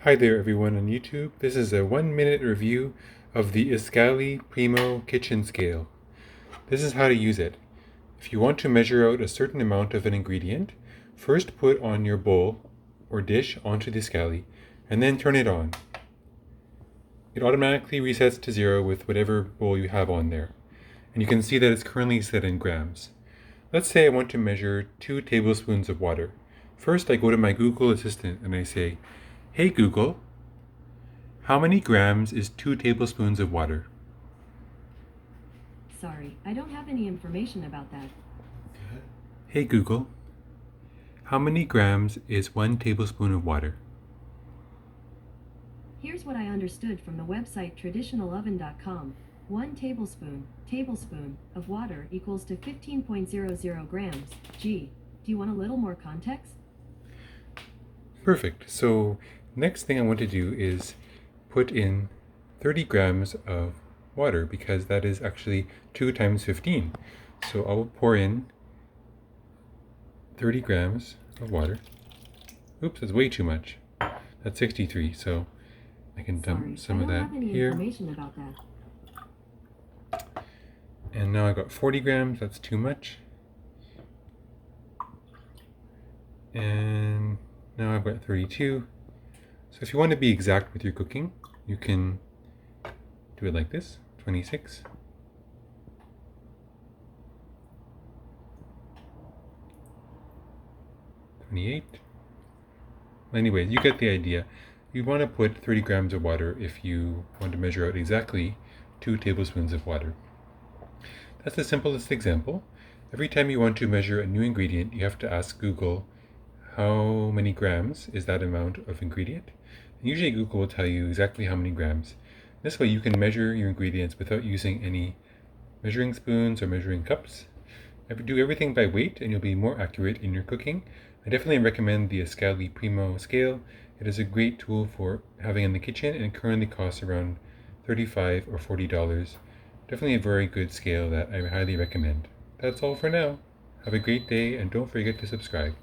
Hi there everyone on YouTube. This is a 1-minute review of the Escali Primo kitchen scale. This is how to use it. If you want to measure out a certain amount of an ingredient, first put on your bowl or dish onto the Escali and then turn it on. It automatically resets to 0 with whatever bowl you have on there. And you can see that it's currently set in grams. Let's say I want to measure 2 tablespoons of water. First I go to my Google Assistant and I say, "Hey Google, how many grams is 2 tablespoons of water?" Sorry, I don't have any information about that. "Hey Google, how many grams is 1 tablespoon of water?" Here's what I understood from the website traditionaloven.com. 1 tablespoon of water equals to 15.00 grams. Gee, do you want a little more context? Perfect. So next thing I want to do is put in 30 grams of water because that is actually 2 times 15. So I will pour in 30 grams of water. Oops, that's way too much. That's 63, so I can dump some of that here. Information about that. And now I've got 40 grams, that's too much. And now I've got 32. So if you want to be exact with your cooking, you can do it like this, 26. 28. Anyways, you get the idea. You want to put 30 grams of water if you want to measure out exactly 2 tablespoons of water. That's the simplest example. Every time you want to measure a new ingredient, you have to ask Google how many grams is that amount of ingredient. And usually Google will tell you exactly how many grams. This way you can measure your ingredients without using any measuring spoons or measuring cups. Do everything by weight and you'll be more accurate in your cooking. I definitely recommend the Escali Primo scale. It is a great tool for having in the kitchen and it currently costs around $35 or $40. Definitely a very good scale that I highly recommend. That's all for now. Have a great day and don't forget to subscribe.